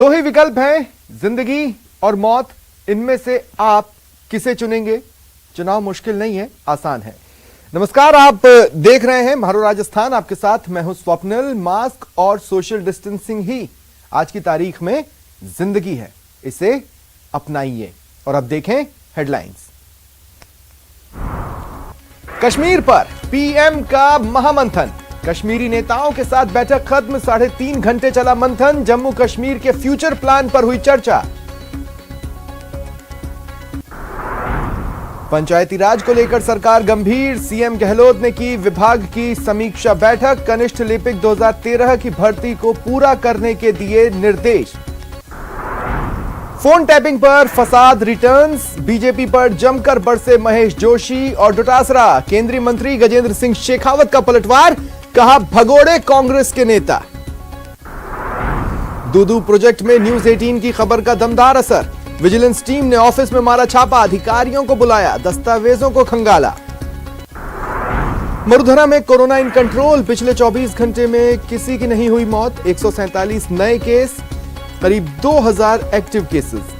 दो ही विकल्प हैं, जिंदगी और मौत। इनमें से आप किसे चुनेंगे? चुनाव मुश्किल नहीं है, आसान है। नमस्कार, आप देख रहे हैं मारो राजस्थान। आपके साथ मैं हूं स्वप्निल। मास्क और सोशल डिस्टेंसिंग ही आज की तारीख में जिंदगी है, इसे अपनाइए। और अब देखें हेडलाइंस। कश्मीर पर पीएम का महामंथन, कश्मीरी नेताओं के साथ बैठक खत्म। 3.5 घंटे चला मंथन। जम्मू कश्मीर के फ्यूचर प्लान पर हुई चर्चा। पंचायती राज को लेकर सरकार गंभीर, सीएम गहलोत ने की विभाग की समीक्षा बैठक। कनिष्ठ लिपिक 2013 की भर्ती को पूरा करने के दिए निर्देश। फोन टैपिंग पर फसाद रिटर्न्स, बीजेपी पर जमकर बरसे महेश जोशी और डोटासरा। केंद्रीय मंत्री गजेंद्र सिंह शेखावत का पलटवार, कहा भगोड़े कांग्रेस के नेता। दूदू प्रोजेक्ट में न्यूज 18 की खबर का दमदार असर। विजिलेंस टीम ने ऑफिस में मारा छापा, अधिकारियों को बुलाया, दस्तावेजों को खंगाला। मरुधरा में कोरोना इन कंट्रोल, पिछले 24 घंटे में किसी की नहीं हुई मौत। 147 नए केस, करीब 2000 एक्टिव केसेस।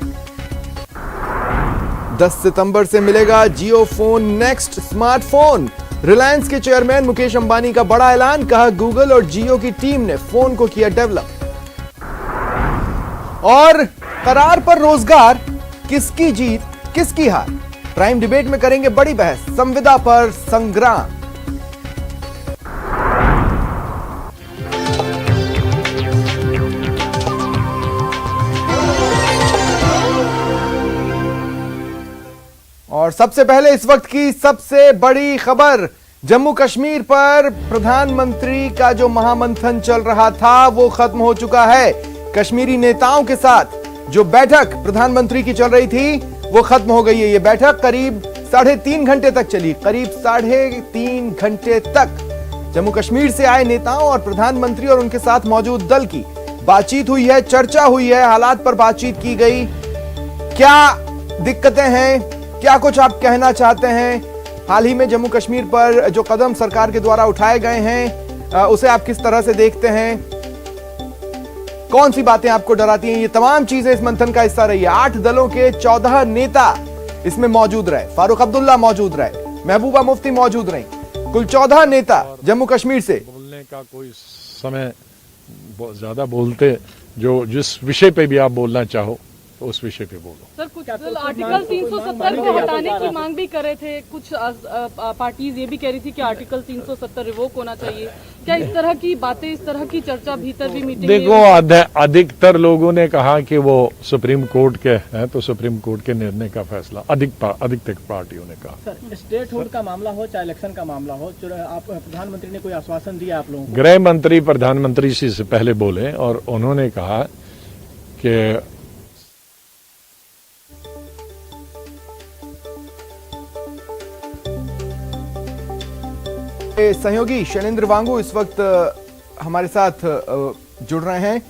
10 सितंबर से मिलेगा जियो फोन नेक्स्ट स्मार्टफोन। रिलायंस के चेयरमैन मुकेश अंबानी का बड़ा ऐलान, कहा गूगल और जियो की टीम ने फोन को किया डेवलप। और करार पर रोजगार, किसकी जीत किसकी हार? प्राइम डिबेट में करेंगे बड़ी बहस, संविदा पर संग्राम। और सबसे पहले इस वक्त की सबसे बड़ी खबर, जम्मू कश्मीर पर प्रधानमंत्री का जो महामंथन चल रहा था वो खत्म हो चुका है। कश्मीरी नेताओं के साथ जो बैठक प्रधानमंत्री की चल रही थी वो खत्म हो गई है। ये बैठक करीब 3.5 घंटे तक चली। करीब 3.5 घंटे तक जम्मू कश्मीर से आए नेताओं और प्रधानमंत्री और उनके साथ मौजूद दल की बातचीत हुई है, चर्चा हुई है, हालात पर बातचीत की गई। क्या दिक्कतें हैं, क्या कुछ आप कहना चाहते हैं? हाल ही में जम्मू कश्मीर पर जो कदम सरकार के द्वारा उठाए गए हैं उसे आप किस तरह से देखते हैं? कौन सी बातें आपको डराती हैं? ये तमाम चीजें इस मंथन का हिस्सा रही है। 8 दलों के 14 नेता इसमें मौजूद रहे। फारूक अब्दुल्ला मौजूद रहे, महबूबा मुफ्ती मौजूद रही। कुल 14 नेता जम्मू कश्मीर से। बोलने का कोई समय ज्यादा बोलते, जो जिस विषय पे भी आप बोलना चाहो उस विषय पे बोलो। सर, कुछ आर्टिकल 370 को हटाने की मांग भी कर रहे थे। कुछ पार्टीज ये भी कह रही थी कि आर्टिकल 370 रिवोक होना चाहिए। क्या इस तरह की बातें, इस तरह की चर्चा भीतर भी मीटिंग? देखो, अधिकतर लोगों ने कहा कि वो सुप्रीम कोर्ट के हैं, तो सुप्रीम कोर्ट के निर्णय का फैसला अधिकतर पार्टियों ने कहा। सर, स्टेट हुड का मामला हो चाहे इलेक्शन का मामला हो, आप प्रधानमंत्री ने कोई आश्वासन दिया आप लोगों को? गृह मंत्री प्रधानमंत्री से पहले बोले और उन्होंने कहा कि सहयोगी शैलेंद्र वांगू इस वक्त हमारे साथ जुड़ रहे हैं।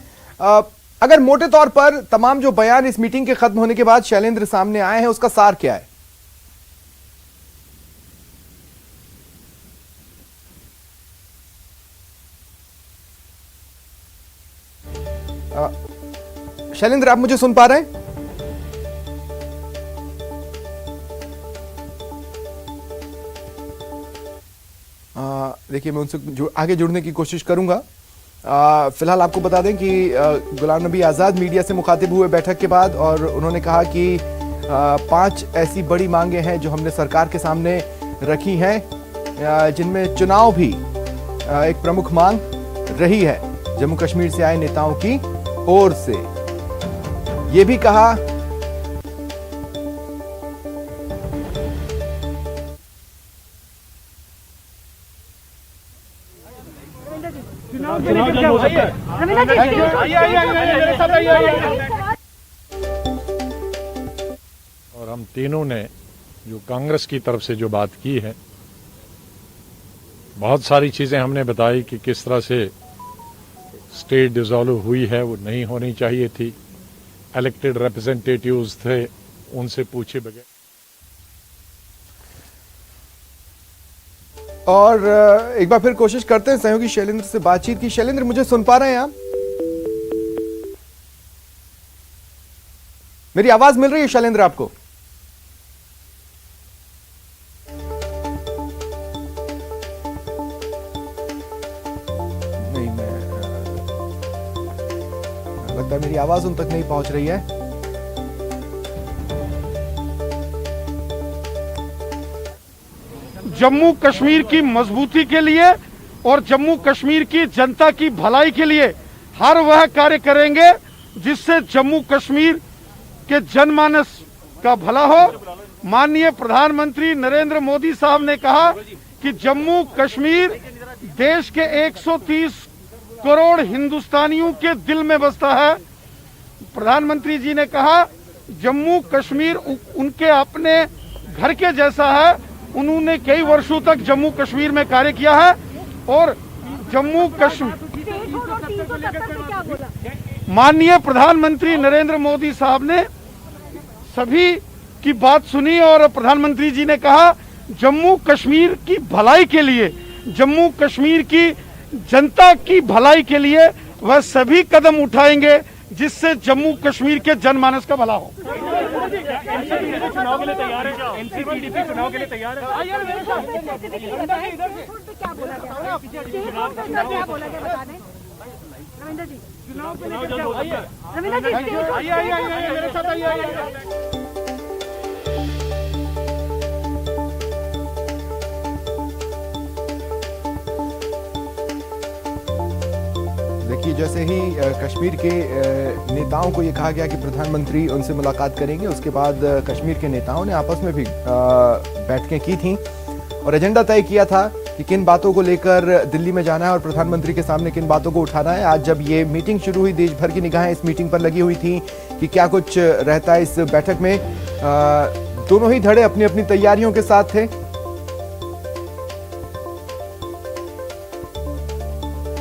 अगर मोटे तौर पर तमाम जो बयान इस मीटिंग के खत्म होने के बाद शैलेंद्र सामने आए हैं, उसका सार क्या है? शैलेंद्र, आप मुझे सुन पा रहे हैं? देखिए, मैं उनसे आगे जुड़ने की कोशिश करूंगा। फिलहाल आपको बता दें कि गुलाम नबी आज़ाद मीडिया से मुखातिब हुए बैठक के बाद, और उन्होंने कहा कि 5 ऐसी बड़ी मांगे हैं जो हमने सरकार के सामने रखी हैं, जिनमें चुनाव भी एक प्रमुख मांग रही है जम्मू कश्मीर से आए नेताओं की ओर से। ये भी कहा और हम तीनों ने जो कांग्रेस की तरफ से जो बात की है, बहुत सारी चीजें हमने बताई कि किस तरह से स्टेट डिसॉल्व हुई है, वो नहीं होनी चाहिए थी। इलेक्टेड रिप्रेजेंटेटिव्स थे, उनसे पूछे बगैर। और एक बार फिर कोशिश करते हैं सहयोगी शैलेंद्र से बातचीत की। शैलेंद्र, मुझे सुन पा रहे हैं आप? मेरी आवाज मिल रही है शैलेंद्र आपको? नहीं, मैं लगता है मेरी आवाज उन तक नहीं पहुंच रही है। जम्मू कश्मीर की मजबूती के लिए और जम्मू कश्मीर की जनता की भलाई के लिए हर वह कार्य करेंगे जिससे जम्मू कश्मीर के जनमानस का भला हो। माननीय प्रधानमंत्री नरेंद्र मोदी साहब ने कहा कि जम्मू कश्मीर देश के 130 करोड़ हिंदुस्तानियों के दिल में बसता है। प्रधानमंत्री जी ने कहा जम्मू कश्मीर उनके अपने घर के जैसा है। उन्होंने कई वर्षों तक जम्मू कश्मीर में कार्य किया है और जम्मू कश्मीर माननीय प्रधानमंत्री नरेंद्र मोदी साहब ने सभी की बात सुनी और प्रधानमंत्री जी ने कहा जम्मू कश्मीर की भलाई के लिए, जम्मू कश्मीर की जनता की भलाई के लिए वह सभी कदम उठाएंगे जिससे जम्मू कश्मीर के जनमानस का भला हो। चुनाव के लिए तैयार है? एनसीपीडीपी चुनाव के लिए तैयार है? मेरे साथ आइए। देखिए, जैसे ही कश्मीर के नेताओं को ये कहा गया कि प्रधानमंत्री उनसे मुलाकात करेंगे, उसके बाद कश्मीर के नेताओं ने आपस में भी बैठकें की थीं और एजेंडा तय किया था कि किन बातों को लेकर दिल्ली में जाना है और प्रधानमंत्री के सामने किन बातों को उठाना है। आज जब ये मीटिंग शुरू हुई, देश भर की निगाहें इस मीटिंग पर लगी हुई थी कि क्या कुछ रहता है इस बैठक में। दोनों ही धड़े अपनी अपनी तैयारियों के साथ थे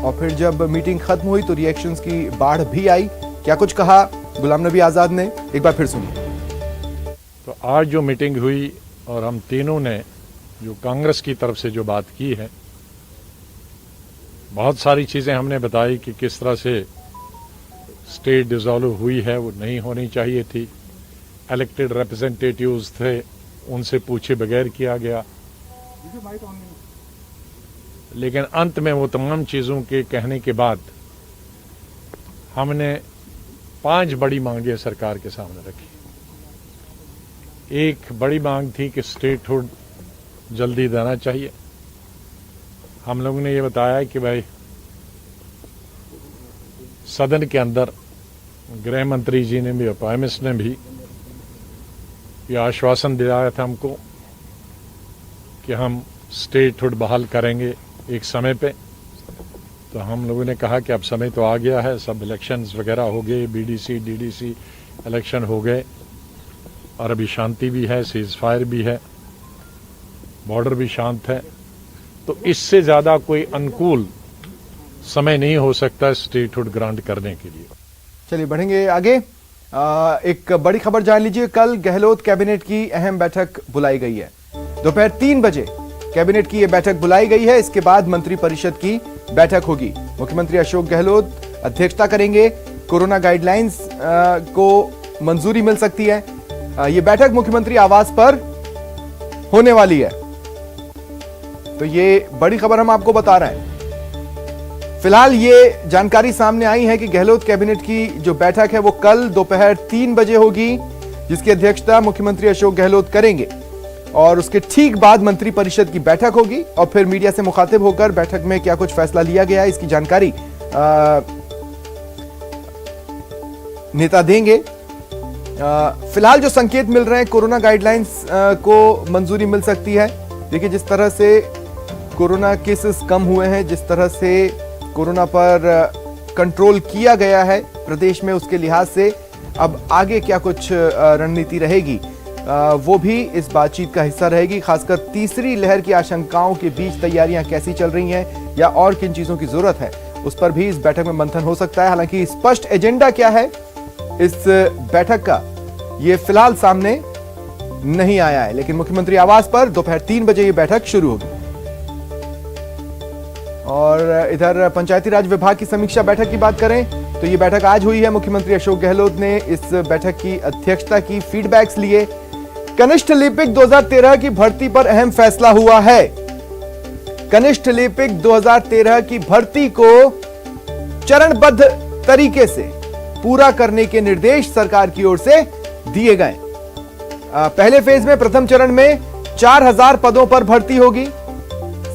और फिर जब मीटिंग खत्म हुई तो रिएक्शंस की बाढ़ भी आई। क्या कुछ कहा गुलाम नबी आजाद ने, एक बार फिर सुनिए। तो आज जो मीटिंग हुई और हम तीनों ने जो कांग्रेस की तरफ से जो बात की है, बहुत सारी चीजें हमने बताई कि किस तरह से स्टेट डिसॉल्व हुई है, वो नहीं होनी चाहिए थी। इलेक्टेड रिप्रेजेंटेटिव्स थे, उनसे पूछे बगैर किया गया। लेकिन अंत में वो तमाम चीजों के कहने के बाद हमने 5 बड़ी मांगें सरकार के सामने रखी। एक बड़ी मांग थी कि स्टेटहुड जल्दी देना चाहिए। हम लोगों ने ये बताया कि भाई सदन के अंदर गृह मंत्री जी ने भी और प्राइम मिनिस्टर ने भी ये आश्वासन दिलाया था हमको कि हम स्टेटहुड बहाल करेंगे एक समय पे। तो हम लोगों ने कहा कि अब समय तो आ गया है, सब इलेक्शंस वगैरह हो गए, बीडीसी डीडीसी इलेक्शन हो गए और अभी शांति भी है, सीज फायर भी है, बॉर्डर भी शांत है। तो इससे ज्यादा कोई अनुकूल समय नहीं हो सकता स्टेटहुड ग्रांट करने के लिए। चलिए बढ़ेंगे आगे। एक बड़ी खबर जान लीजिए। कल गहलोत कैबिनेट की अहम बैठक बुलाई गई है। दोपहर 3 बजे कैबिनेट की यह बैठक बुलाई गई है। इसके बाद मंत्रिपरिषद की बैठक होगी। मुख्यमंत्री अशोक गहलोत अध्यक्षता करेंगे। कोरोना गाइडलाइंस को मंजूरी मिल सकती है। यह बैठक मुख्यमंत्री आवास पर होने वाली है। तो ये बड़ी खबर हम आपको बता रहे हैं। फिलहाल ये जानकारी सामने आई है कि गहलोत कैबिनेट की जो बैठक है वो कल दोपहर 3 बजे होगी, जिसकी अध्यक्षता मुख्यमंत्री अशोक गहलोत करेंगे और उसके ठीक बाद मंत्रिपरिषद की बैठक होगी और फिर मीडिया से मुखातिब होकर बैठक में क्या कुछ फैसला लिया गया है इसकी जानकारी नेता देंगे। फिलहाल जो संकेत मिल रहे हैं, कोरोना गाइडलाइंस को मंजूरी मिल सकती है। देखिए, जिस तरह से कोरोना केसेस कम हुए हैं, जिस तरह से कोरोना पर कंट्रोल किया गया है प्रदेश में, उसके लिहाज से अब आगे क्या कुछ रणनीति रहेगी वो भी इस बातचीत का हिस्सा रहेगी। खासकर तीसरी लहर की आशंकाओं के बीच तैयारियां कैसी चल रही हैं या और किन चीजों की जरूरत है, उस पर भी इस बैठक में मंथन हो सकता है। हालांकि स्पष्ट एजेंडा क्या है इस बैठक का, ये फिलहाल सामने नहीं आया है। लेकिन मुख्यमंत्री आवास पर दोपहर 3 बजे ये बैठक शुरू होगी। और इधर पंचायती राज विभाग की समीक्षा बैठक की बात करें तो ये बैठक आज हुई है। मुख्यमंत्री अशोक गहलोत ने इस बैठक की अध्यक्षता की, फीडबैक्स लिए। कनिष्ठ लिपिक 2013 की भर्ती पर अहम फैसला हुआ है। कनिष्ठ लिपिक 2013 की भर्ती को चरणबद्ध तरीके से पूरा करने के निर्देश सरकार की ओर से दिए गए। पहले फेज में प्रथम चरण में 4000 पदों पर भर्ती होगी।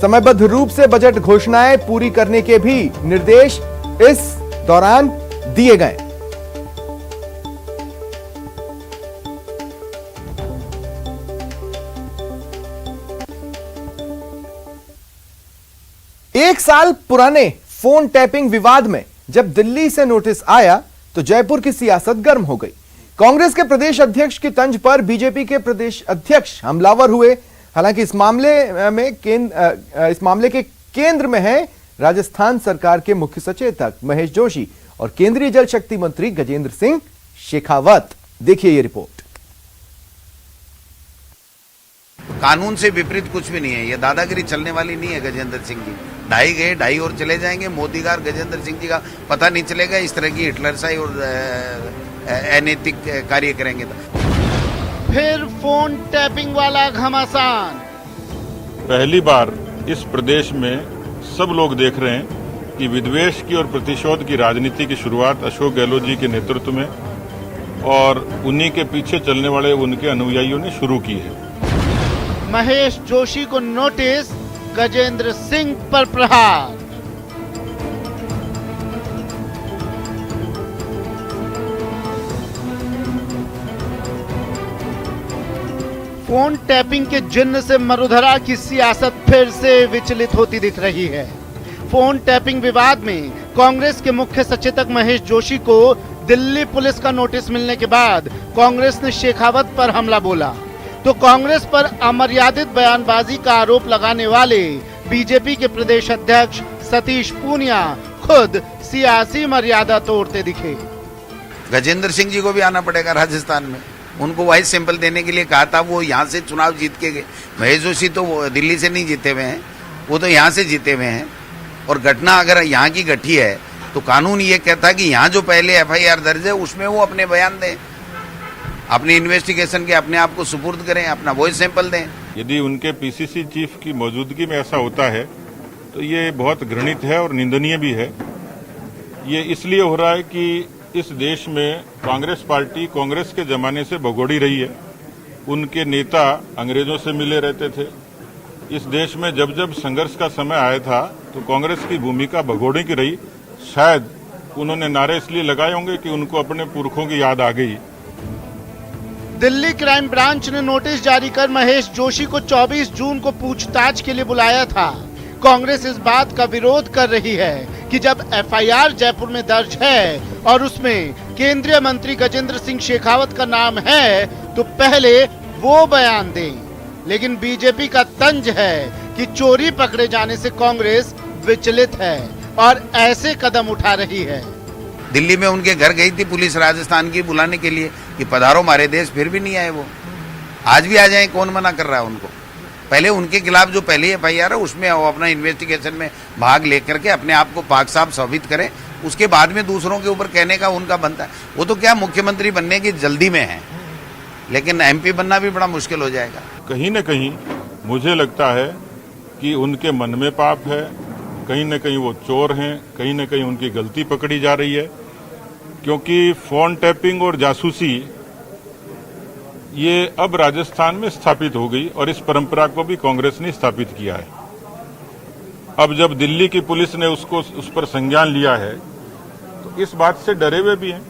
समयबद्ध रूप से बजट घोषणाएं पूरी करने के भी निर्देश इस दौरान दिए गए। एक साल पुराने फोन टैपिंग विवाद में जब दिल्ली से नोटिस आया तो जयपुर की सियासत गर्म हो गई। कांग्रेस के प्रदेश अध्यक्ष की तंज पर बीजेपी के प्रदेश अध्यक्ष हमलावर हुए। हालांकि इस मामले के केंद्र में है राजस्थान सरकार के मुख्य सचेतक महेश जोशी और केंद्रीय जल शक्ति मंत्री गजेंद्र सिंह शेखावत। देखिए ये रिपोर्ट। कानून से विपरीत कुछ भी नहीं है, ये दादागिरी चलने वाली नहीं है। गजेंद्र सिंह जी ढाई गए, ढाई और चले जाएंगे। मोदीगार गजेंद्र सिंह जी का पता नहीं चलेगा। इस तरह की हिटलरशाही और अनैतिक कार्य करेंगे तो फिर फोन टैपिंग वाला घमासान। पहली बार इस प्रदेश में सब लोग देख रहे हैं कि विद्वेष की और प्रतिशोध की राजनीति की शुरुआत अशोक गहलोत जी के नेतृत्व में और उन्हीं के पीछे चलने वाले उनके अनुयायियों ने शुरू की है। महेश जोशी को नोटिस, गजेंद्र सिंह पर प्रहार। फोन टैपिंग के जिन्न से मरुधरा की सियासत फिर से विचलित होती दिख रही है। फोन टैपिंग विवाद में कांग्रेस के मुख्य सचेतक महेश जोशी को दिल्ली पुलिस का नोटिस मिलने के बाद कांग्रेस ने शेखावत पर हमला बोला तो कांग्रेस पर अमर्यादित बयानबाजी का आरोप लगाने वाले बीजेपी के प्रदेश अध्यक्ष सतीश पूनिया खुद सियासी मर्यादा तोड़ते दिखे। गजेंद्र सिंह जी को भी आना पड़ेगा राजस्थान में। उनको वाइस सैंपल देने के लिए कहा था, वो यहाँ से चुनाव जीत के गए। महेश जोशी तो दिल्ली से नहीं जीते हुए हैं, वो तो यहाँ से जीते हुए हैं। और घटना अगर यहाँ की घटी है तो कानून ये कहता है कि यहाँ जो पहले FIR दर्ज है उसमें वो अपने बयान दें, अपनी इन्वेस्टिगेशन के अपने आप को सुपुर्द करें, अपना वॉइस सैंपल दें। यदि उनके पीसीसी चीफ की मौजूदगी में ऐसा होता है तो ये बहुत घृणित है और निंदनीय भी है। ये इसलिए हो रहा है कि इस देश में कांग्रेस पार्टी कांग्रेस के जमाने से भगोड़ी रही है। उनके नेता अंग्रेजों से मिले रहते थे। इस देश में जब जब संघर्ष का समय आया था तो कांग्रेस की भूमिका भगोड़े की रही। शायद उन्होंने नारे इसलिए लगाए होंगे कि उनको अपने पुरखों की याद आ गई। दिल्ली क्राइम ब्रांच ने नोटिस जारी कर महेश जोशी को 24 जून को पूछताछ के लिए बुलाया था। कांग्रेस इस बात का विरोध कर रही है कि जब FIR जयपुर में दर्ज है और उसमें केंद्रीय मंत्री गजेंद्र सिंह शेखावत का नाम है तो पहले वो बयान दें। लेकिन बीजेपी का तंज है कि चोरी पकड़े जाने से कांग्रेस विचलित है और ऐसे कदम उठा रही है। दिल्ली में उनके घर गई थी पुलिस राजस्थान की बुलाने के लिए कि पधारो हमारे देश, फिर भी नहीं आए वो। आज भी आ जाए, कौन मना कर रहा है उनको? पहले उनके खिलाफ जो पहले FIR है उसमें वो अपना इन्वेस्टिगेशन में भाग लेकर के अपने आप को पाक साफ साबित करें, उसके बाद में दूसरों के ऊपर कहने का उनका बनता है। वो तो क्या मुख्यमंत्री बनने की जल्दी में है, लेकिन MP बनना भी बड़ा मुश्किल हो जाएगा। कहीं न कहीं मुझे लगता है कि उनके मन में पाप है, कहीं न कहीं वो चोर हैं, कहीं न कहीं उनकी गलती पकड़ी जा रही है। क्योंकि फोन टैपिंग और जासूसी ये अब राजस्थान में स्थापित हो गई और इस परंपरा को भी कांग्रेस ने स्थापित किया है। अब जब दिल्ली की पुलिस ने उस पर संज्ञान लिया है तो इस बात से डरे हुए भी हैं।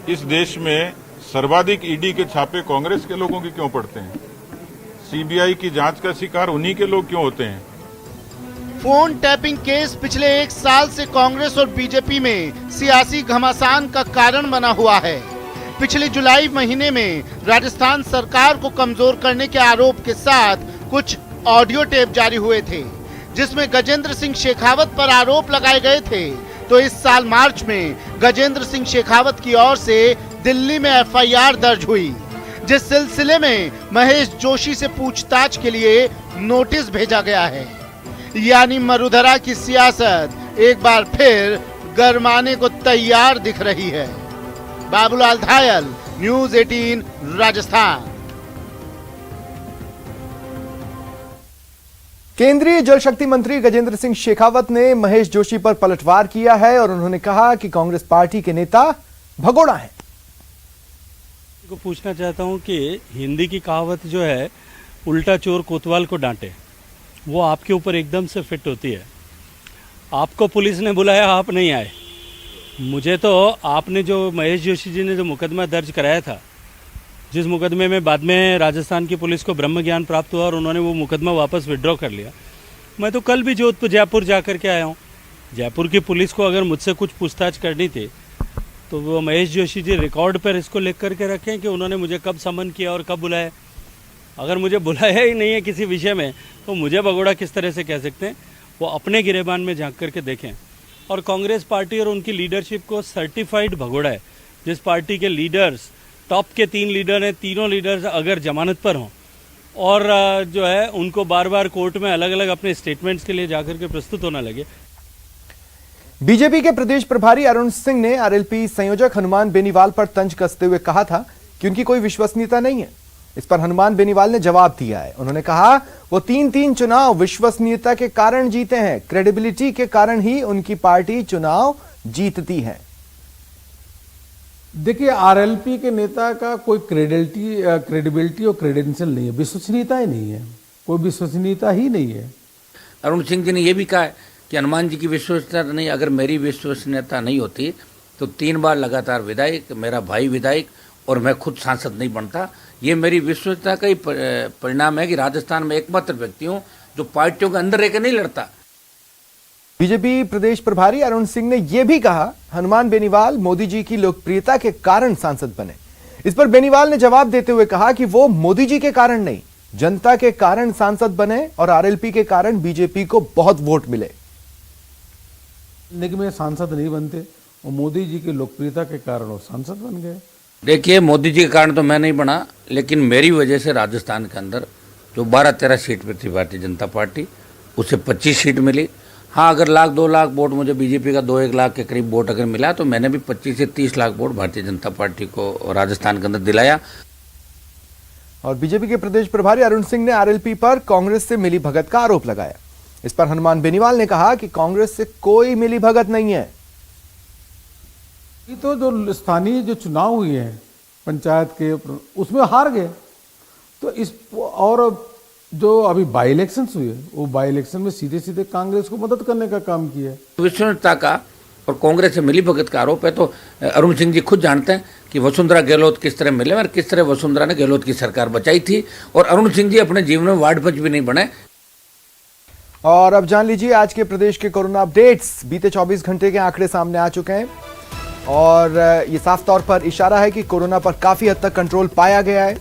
इस देश में सर्वाधिक ईडी के छापे कांग्रेस के लोगों के क्यों पड़ते हैं? CBI की जांच का शिकार उन्हीं के लोग क्यों होते हैं? फोन टैपिंग केस पिछले 1 साल से कांग्रेस और बीजेपी में सियासी घमासान का कारण बना हुआ है। पिछले जुलाई महीने में राजस्थान सरकार को कमजोर करने के आरोप के साथ कुछ ऑडियो टेप जारी हुए थे जिसमें गजेंद्र सिंह शेखावत पर आरोप लगाए गए थे। तो इस साल मार्च में गजेंद्र सिंह शेखावत की ओर से दिल्ली में FIR दर्ज हुई, जिस सिलसिले में महेश जोशी से पूछताछ के लिए नोटिस भेजा गया है। यानी मरुधरा की सियासत एक बार फिर गरमाने को तैयार दिख रही है। बाबूलाल धायल, न्यूज़ 18 राजस्थान। केंद्रीय जल शक्ति मंत्री गजेंद्र सिंह शेखावत ने महेश जोशी पर पलटवार किया है और उन्होंने कहा कि कांग्रेस पार्टी के नेता भगोड़ा हैं। को पूछना चाहता हूं कि हिंदी की कहावत जो है उल्टा चोर कोतवाल को डांटे, वो आपके ऊपर एकदम से फिट होती है। आपको पुलिस ने बुलाया, आप नहीं आए। मुझे तो आपने जो महेश जोशी जी ने जो मुकदमा दर्ज कराया था, जिस मुकदमे में बाद में राजस्थान की पुलिस को ब्रह्म ज्ञान प्राप्त हुआ और उन्होंने वो मुकदमा वापस विड्रॉ कर लिया, मैं तो कल भी जयपुर जा कर के आया हूँ। जयपुर की पुलिस को अगर मुझसे कुछ पूछताछ करनी थी तो वो महेश जोशी जी रिकॉर्ड पर इसको लिख करके रखें कि उन्होंने मुझे कब समन किया और कब बुलाया। अगर मुझे बुलाया ही नहीं है किसी विषय में तो मुझे भगोड़ा किस तरह से कह सकते हैं? वो अपने गिरेबान में झांक करके देखें। और कांग्रेस पार्टी और उनकी लीडरशिप को सर्टिफाइड भगोड़ा है। जिस पार्टी के लीडर्स, टॉप के 3 लीडर हैं, तीनों लीडर्स अगर जमानत पर हों और जो है उनको बार बार कोर्ट में अलग अलग अपने स्टेटमेंट्स के लिए जाकर के प्रस्तुत होना लगे। बीजेपी के प्रदेश प्रभारी अरुण सिंह ने आरएलपी संयोजक हनुमान बेनीवाल पर तंज कसते हुए कहा था कि उनकी कोई विश्वसनीयता नहीं है। इस पर हनुमान बेनीवाल ने जवाब दिया है। उन्होंने कहा वो 3 चुनाव विश्वसनीयता के कारण जीते हैं, क्रेडिबिलिटी के कारण ही उनकी पार्टी चुनाव जीतती है। देखिए, आरएलपी के नेता का कोई क्रेडिबिलिटी और क्रेडेंशियल नहीं है, विश्वसनीयता ही नहीं है, कोई विश्वसनीयता ही नहीं है। अरुण सिंह जी ने यह भी कहा है कि हनुमान जी की विश्वसनीयता नहीं, अगर मेरी विश्वसनीयता नहीं होती तो 3 बार लगातार विधायक, मेरा भाई विधायक और मैं खुद सांसद नहीं बनता। ये मेरी विश्वसनीयता का ही परिणाम है कि राजस्थान में एकमात्र व्यक्ति हूं जो पार्टियों के अंदर रहकर नहीं लड़ता। बीजेपी प्रदेश प्रभारी अरुण सिंह ने यह भी कहा हनुमान बेनीवाल मोदी जी की लोकप्रियता के कारण सांसद बने। इस पर बेनीवाल ने जवाब देते हुए कहा कि वो मोदी जी के कारण नहीं, जनता के कारण सांसद बने और आरएलपी के कारण बीजेपी को बहुत वोट मिले। लेकिन मैं सांसद नहीं बनते और मोदी जी की लोकप्रियता के कारण वो सांसद बन गए। देखिए, मोदी जी के कारण तो मैं नहीं बना, लेकिन मेरी वजह से राजस्थान के अंदर जो 12-13 सीट पर थी भारतीय जनता पार्टी, उसे 25 सीट मिली। हाँ, अगर 1-2 लाख वोट मुझे बीजेपी का 2-1 लाख के करीब वोट अगर मिला तो मैंने भी 25 से 30 लाख वोट भारतीय जनता पार्टी को राजस्थान के अंदर दिलाया। और बीजेपी के प्रदेश प्रभारी अरुण सिंह ने आरएलपी पर कांग्रेस से मिलीभगत का आरोप लगाया। इस पर हनुमान बेनीवाल ने कहा कि कांग्रेस से कोई मिलीभगत नहीं है। ये तो जो स्थानीय जो चुनाव हुए हैं पंचायत के, उसमें हार गए, तो इस और जो अभी बाई इलेक्शन हुए वो बाई इलेक्शन में सीधे सीधे कांग्रेस को मदद करने का काम किया। विश्वसनीयता का और कांग्रेस से मिलीभगत का आरोप है तो अरुण सिंह जी खुद जानते हैं कि वसुंधरा गहलोत किस तरह मिले और किस तरह वसुंधरा ने गहलोत की सरकार बचाई थी। और अरुण सिंह जी अपने जीवन में वार्ड पंच भी नहीं बने। और अब जान लीजिए आज के प्रदेश के कोरोना अपडेट्स। बीते 24 घंटे के आंकड़े सामने आ चुके हैं और ये साफ तौर पर इशारा है कि कोरोना पर काफी हद तक कंट्रोल पाया गया है,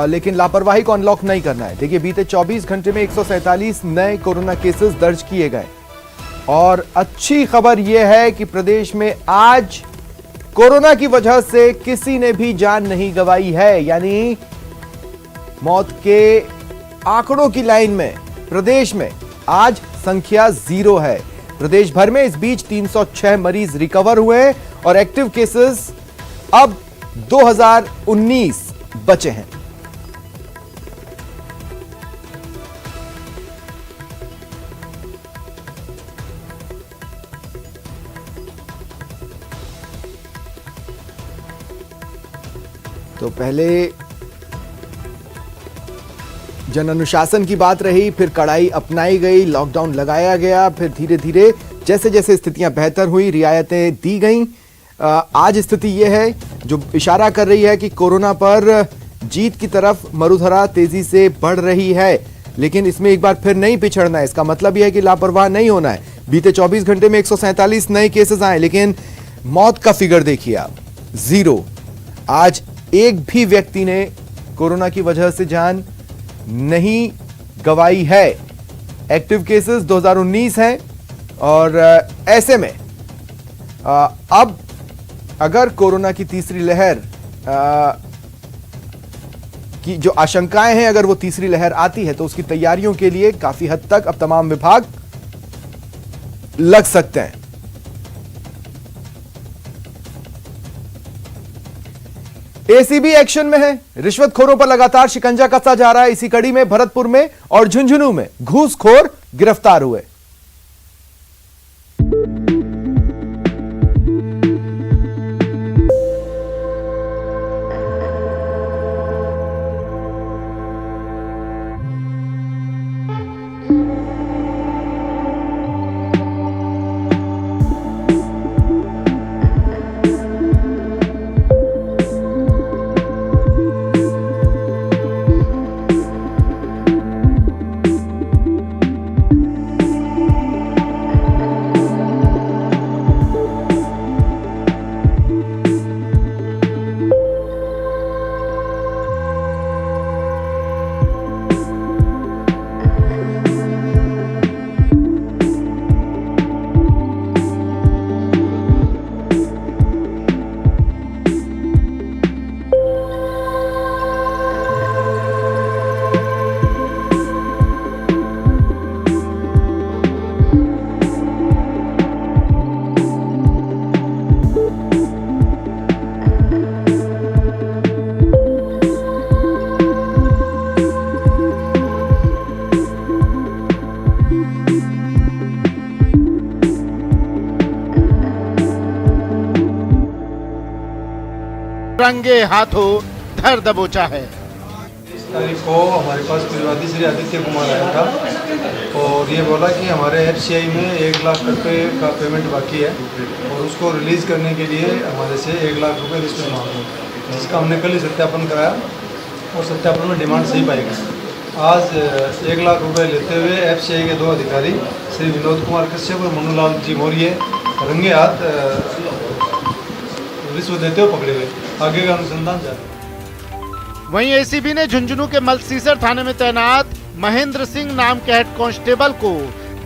लेकिन लापरवाही को अनलॉक नहीं करना है। देखिए, बीते 24 घंटे में 147 नए कोरोना केसेस दर्ज किए गए और अच्छी खबर यह है कि प्रदेश में आज कोरोना की वजह से किसी ने भी जान नहीं गंवाई है। यानी मौत के आंकड़ों की लाइन में प्रदेश में आज संख्या 0 है। प्रदेश भर में इस बीच 306 मरीज रिकवर हुए और एक्टिव केसेस अब 2019 बचे हैं। तो पहले जन अनुशासन की बात रही, फिर कड़ाई अपनाई गई, लॉकडाउन लगाया गया, फिर धीरे धीरे जैसे जैसे स्थितियां बेहतर हुई रियायतें दी गईं। आज स्थिति यह है जो इशारा कर रही है कि कोरोना पर जीत की तरफ मरुधरा तेजी से बढ़ रही है, लेकिन इसमें एक बार फिर नहीं पिछड़ना है। इसका मतलब यह है कि लापरवाह नहीं होना है। बीते 24 घंटे में 147 नए केसेस आए, लेकिन मौत का फिगर देखिए आप, 0। आज एक भी व्यक्ति ने कोरोना की वजह से जान नहीं गंवाई है। एक्टिव केसेस 2019 हैं और ऐसे में अब अगर कोरोना की तीसरी लहर की जो आशंकाएं हैं, अगर वो तीसरी लहर आती है तो उसकी तैयारियों के लिए काफी हद तक अब तमाम विभाग लग सकते हैं। एसीबी एक्शन में है। रिश्वतखोरों पर लगातार शिकंजा कसा जा रहा है। इसी कड़ी में भरतपुर में और झुंझुनू में घूसखोर गिरफ्तार हुए। रंगे हाथों धर दबोचा है। इस तारीख को हमारे पास प्रतिवादी श्री आदित्य कुमार आया था और ये बोला कि हमारे एफसीआई में 1 लाख रुपए का पेमेंट बाकी है और उसको रिलीज़ करने के लिए हमारे से 1 लाख रुपए रिश्वत मांगो, जिसका हमने कल ही सत्यापन कराया और सत्यापन में डिमांड सही पाई गई। आज 1 लाख रुपए लेते हुए एफसीआई के 2 अधिकारी श्री विनोद कुमार कश्यप और मनुलाल जी मौर्य रंगे हाथ रिश्वत देते हुए पकड़े गए। आगे का अनुसंधान जारी। वहीं एसीबी ने झुंझुनू के मलसीसर थाने में तैनात महेंद्र सिंह नाम के हेड कांस्टेबल को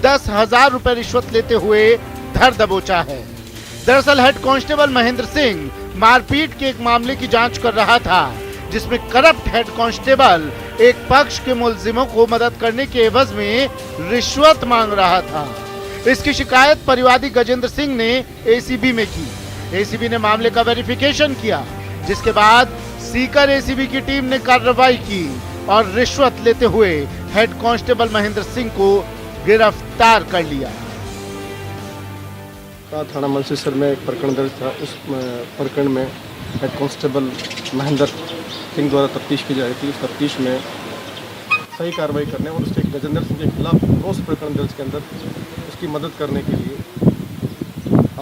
10,000 रुपए रिश्वत लेते हुए धर दबोचा है। दरअसल हेड कांस्टेबल महेंद्र सिंह मारपीट के एक मामले की जांच कर रहा था, जिसमें करप्ट हेड कांस्टेबल एक पक्ष के मुलजिमों को मदद करने के एवज में रिश्वत मांग रहा था। इसकी शिकायत परिवादी गजेंद्र सिंह ने एसीबी में की। एसीबी ने मामले का वेरिफिकेशन किया, जिसके बाद सीकर एसीबी की टीम ने कार्रवाई की और रिश्वत लेते हुए हेड कांस्टेबल महेंद्र सिंह को गिरफ्तार कर लिया। थाना मलसीसर में एक प्रकरण दर्ज था। उस प्रकरण में हेड कांस्टेबल महेंद्र सिंह द्वारा तफ्तीश की जा रही थी। उस तफ्तीश में सही कार्रवाई करने और उसके गजेंद्र सिंह के खिलाफ उस प्रकरण दर्ज के अंदर उसकी मदद करने के लिए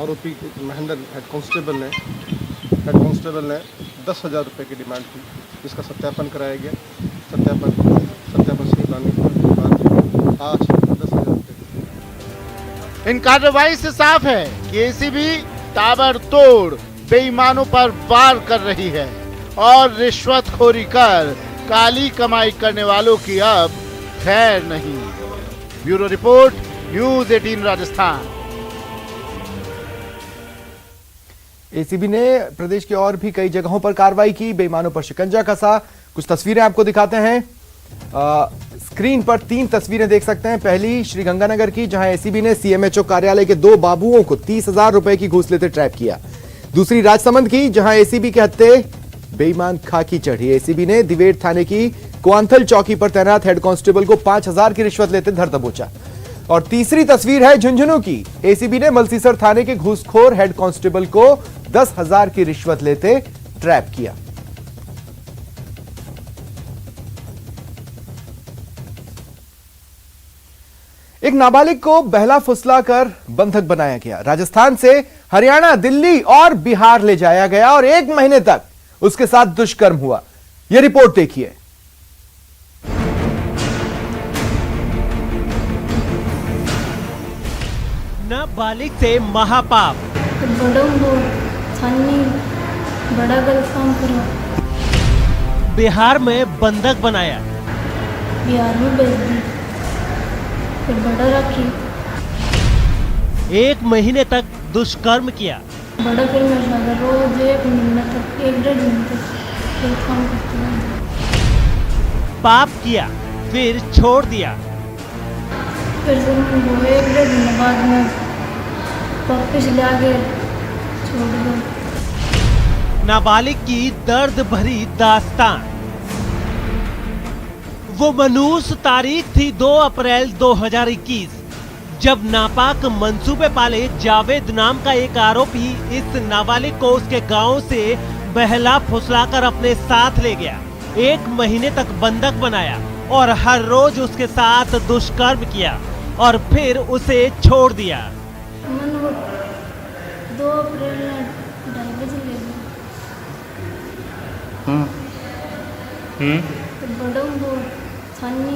आरोपी महेंद्र हेड कांस्टेबल ने 10,000 रुपये की डिमांड की, जिसका सत्यापन कराया गया। सत्यापन सही लाने के बाद आज 10,000 रुपये। इन कार्रवाई से साफ है कि एसीबी ताबड़तोड़ बेईमानों पर वार कर रही है और रिश्वतखोरी कर काली कमाई करने वालों की अब खैर नहीं। Bureau report, news 18 Rajasthan. ACB ने प्रदेश के और भी कई जगहों पर कार्रवाई की, बेईमानों पर शिकंजा कसा। कुछ तस्वीरें आपको दिखाते हैं। स्क्रीन पर 3 तस्वीरें देख सकते हैं। पहली श्रीगंगानगर की, जहां एसीबी ने सीएमएचओ कार्यालय के 2 बाबुओं को 30,000 रुपए की घूस लेते ट्रैप किया। दूसरी राजसमंद की, जहां एसीबी के हत्थे बेईमान खाकी चढ़ी। एसीबी ने दिवेड़ थाने की कुआंथल चौकी पर तैनात हेड कांस्टेबल को 5,000 की रिश्वत लेते धर दबोचा। और तीसरी तस्वीर है झुंझुनू की। एसीबी ने मलसीसर थाने के घूसखोर हेड कांस्टेबल को 10,000 की रिश्वत लेते ट्रैप किया। एक नाबालिग को बहला फुसला कर बंधक बनाया गया। राजस्थान से हरियाणा, दिल्ली और बिहार ले जाया गया और 1 महीने तक उसके साथ दुष्कर्म हुआ। यह रिपोर्ट देखिए। नाबालिग से महापाप। बड़ा गलत काम करो। बिहार में बंधक बनाया। बिहार में भेज दी, फिर बड़ा रखी। 1 महीने तक दुष्कर्म किया। बड़ा फिर मैं रोज 1 महीने तक 1-1.5 महीने तक एक काम करती हूँ। पाप किया, फिर छोड़ दिया। फिर वो 1-1.5 महीने बाद में वापस ले आके छोड़ दो। नाबालिग की दर्द भरी दास्तान। वो मनूस तारीख थी 2 अप्रैल 2021, जब नापाक मंसूबे पाले जावेद नाम का एक आरोपी इस नाबालिग को उसके गांव से बहला फुसलाकर अपने साथ ले गया। 1 महीने तक बंधक बनाया और हर रोज उसके साथ दुष्कर्म किया और फिर उसे छोड़ दिया। 2 अप्रैल 2:30 बजे ले गया। बड़ा वो थानी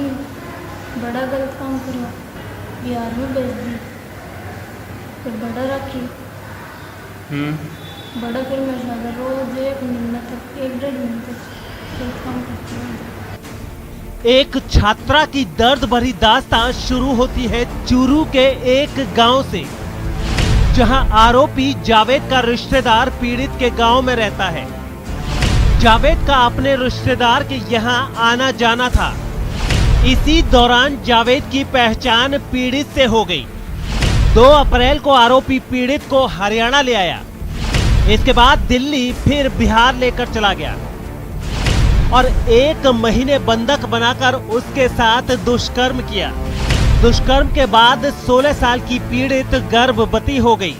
बड़ा गलत काम करा, बिहार में भेज दी। फिर बड़ा रखी, बड़ा फिर मैं ज्यादा रोज 1 महीना तक 1-1.5 महीने तक गलत काम करती हूँ। एक छात्रा की दर्द भरी दास्तान शुरू होती है चूरू के एक गांव से, जहां आरोपी जावेद का रिश्तेदार पीड़ित के गांव में रहता है। जावेद का अपने रिश्तेदार के यहां आना जाना था। इसी दौरान जावेद की पहचान पीड़ित से हो गई। 2 अप्रैल को आरोपी पीड़ित को हरियाणा ले आया। इसके बाद दिल्ली फिर बिहार लेकर चला गया और 1 महीने बंधक बनाकर उसके साथ दुष्कर्म किया। दुष्कर्म के बाद 16 साल की पीड़ित गर्भवती हो गई।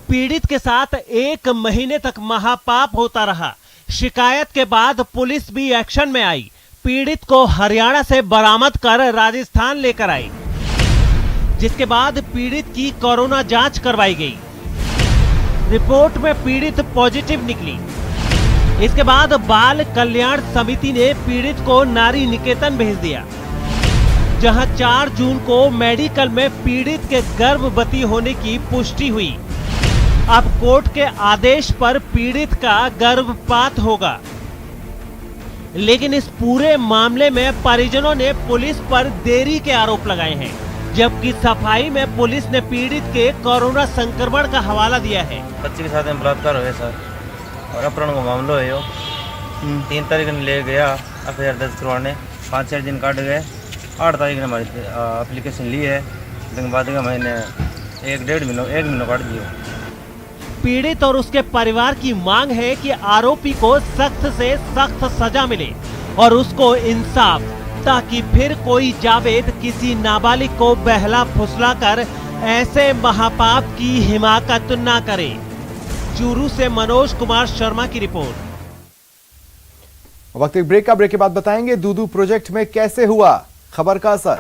पीड़ित के साथ 1 महीने तक महापाप होता रहा। शिकायत के बाद पुलिस भी एक्शन में आई। पीड़ित को हरियाणा से बरामद कर राजस्थान लेकर आई, जिसके बाद पीड़ित की कोरोना जांच करवाई गई। रिपोर्ट में पीड़ित पॉजिटिव निकली। इसके बाद बाल कल्याण समिति ने पीड़ित को नारी निकेतन भेज दिया, जहां 4 जून को मेडिकल में पीड़ित के गर्भवती होने की पुष्टि हुई। अब कोर्ट के आदेश पर पीड़ित का गर्भपात होगा। लेकिन इस पूरे मामले में परिजनों ने पुलिस पर देरी के आरोप लगाए हैं, जबकि सफाई में पुलिस ने पीड़ित के कोरोना संक्रमण का हवाला दिया है। बच्चे के साथ बलात्कार हुए सर और अपहरण का मामला है। 3 तारीख ने ले गया एफआईआर दर्ज करवाने, 5-6 दिन काट गए। 8 तारीख ने हमारी एप्लीकेशन ली है, लेकिन बाद में मैंने 1 महीना काट दिया। पीड़ित और उसके परिवार की मांग है कि आरोपी को सख्त से सख्त सजा मिले और उसको इंसाफ, ताकि फिर कोई जावेद किसी नाबालिग को बहला फुसलाकर ऐसे महापाप की हिमाकत न करे। चूरू से मनोज कुमार शर्मा की रिपोर्ट। वक्त एक ब्रेक के बाद बताएंगे दूदू प्रोजेक्ट में कैसे हुआ खबर का असर।